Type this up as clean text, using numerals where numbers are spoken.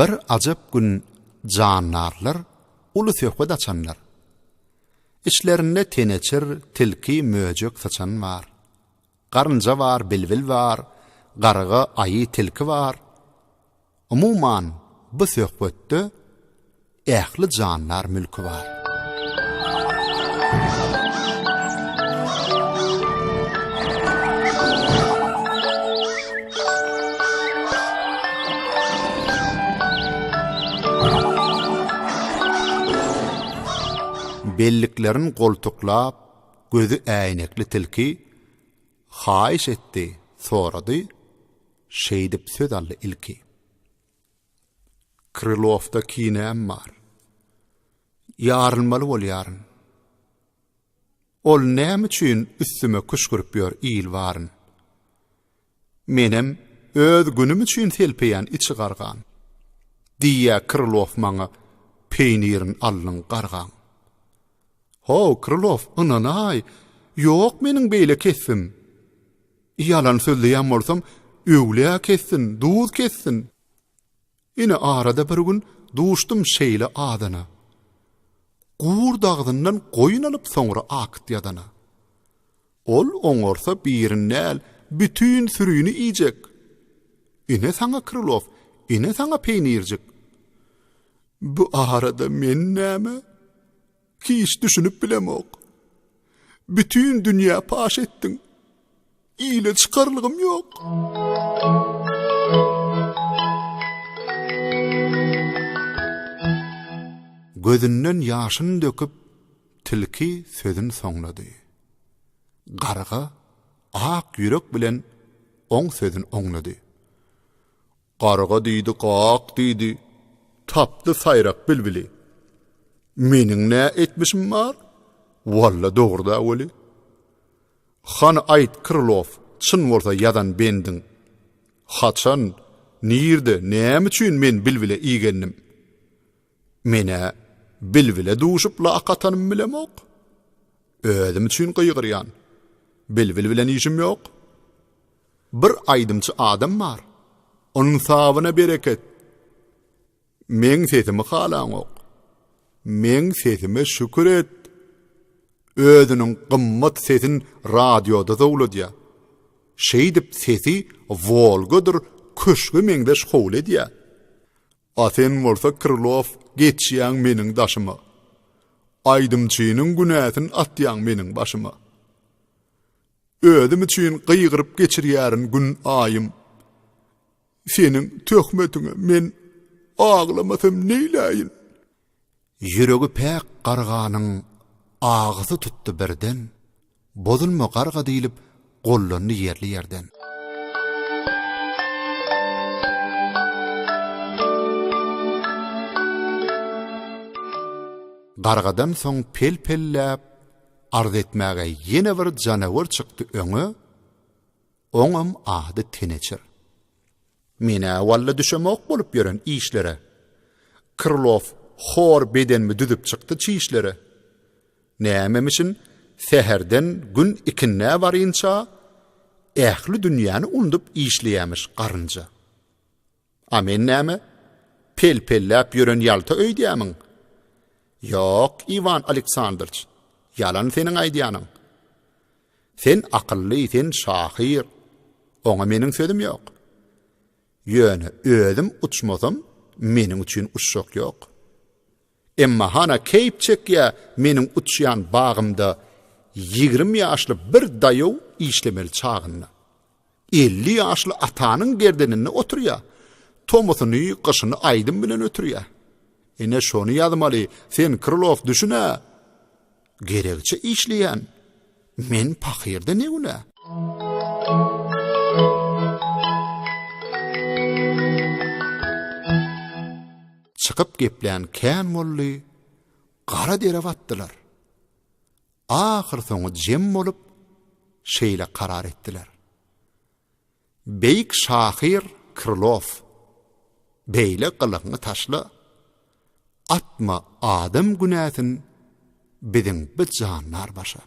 Bir ajap gün canlarlar ulu söhbet açanlar. İçlerinde teneçir, tilki, möjök saçan var. Garınca var, bilbil var, garıga, ayı, tilki var. Umuman bu söhbette ähli canlar mülkü var. Belliklerin koltuklap, gözü äynekli tilki haýyş etdi, soradı, şeýdip söz aldy ilki. Krylovda kinem var. Yarılmaly bol yarın. Ol näme üçin üstüme kuşkurup ýör iyil varın. Menem öz günüm üçin selpeýän içi gargan. Diýä Krylov maňa peýnirin allyň gargan. Ho, Krylov, ynanay, ýok meniň beýle kessim. Yalan sözleýän bolsam, öwle kessin, duz kessin. Ine arada bir gün duşdum şeýle adana. Gur dağdyndan goýun alyp soňra akyt ýadana. Ol oňorsa birinäl bütün sürüýini iýjek. Ine saňa Krylov, ine saňa peýnirjik. Bu arada men näme? Hiç düşünüp bilemok. Bütün dünya paş ettin. İyle çıkarlığım yok. Gözünden yaşını döküp tilki sözün soňlady. Garga ak yürek bilen oň sözün oňlady. Garga diýdi, gak diýdi. Tapdy saýrak bilbili. Meniň nä etmişim var? Walla dogruda weli. Hana aýt Krylov, çyn bolsa ýadan bendin. Haçan, nirde, näme üçin men bilbile iýgendim? Mene bilbile duşup laqatanym bilemok. Özüm üçin gyýgyrýan. Bilbil bilen işim ýok. Bir aýdymçy adam bar. Onuň sabyna bereket. Men sesimi halaň ok. Men sesime şükür et. Özünün gymmat sesin radioda dowladýa. Şeýdip sesi volgadyr, köşgü meňde şoul edýä. Asen bolsa Krylov geçýän meniň daşyma. Aýdymçynyň günäsini atýan meniň başyma. Özüm üçin gyýgyryp geçirýärin gün aýym. Seniň töhmetine men aglamasam neýläýin? Ýüregi pek garganyň ağzı tuttu birden, bozulma garga diýilip gollaryny ýerli ýerden. Gargadan soň pel-pelläp arz etmäge ýene bir janawar çykdy öňe, oňam ahdy teneçir. Mene walla düşemok bolup ýören işlere. Krylov hor bedenimi düdüp çykdy çiýişlere. Nämemişin seherden gün ikinne barynça ähli dünýäni unutup işleýämiş garynja. Amen näme? Pel-pelläp ýören ýalta öýdýämiň. Ýok, Ivan Aleksandrç, yalan seniň aýdýanyň. Sen akylly, sen şahyr. Oňa meniň sözüm ýok. Ýöne özüm uçmasam, meniň üçin uçşok ýok. Emma hana keyip çekýä meniň uçýan bagymda 20 ýaşly bir daýaw işlemeli çağynda. 50 ýaşly atanyň gerdenine oturýa. Tomusyny, gyşyny aýdym bilen ötürýä. Ene şonu ýazmaly, sen Krylov düşünä. Gerekçe işleýän. Men pahyr-da ne güne? Çıkıp geplän kän molly gara dere batdylar. Ahir soňy jem bolup şeýle karar etdiler. Beýik şahyr Krylov beýle gylygyny taşla atma adam günäsin biziň bir janlar başa.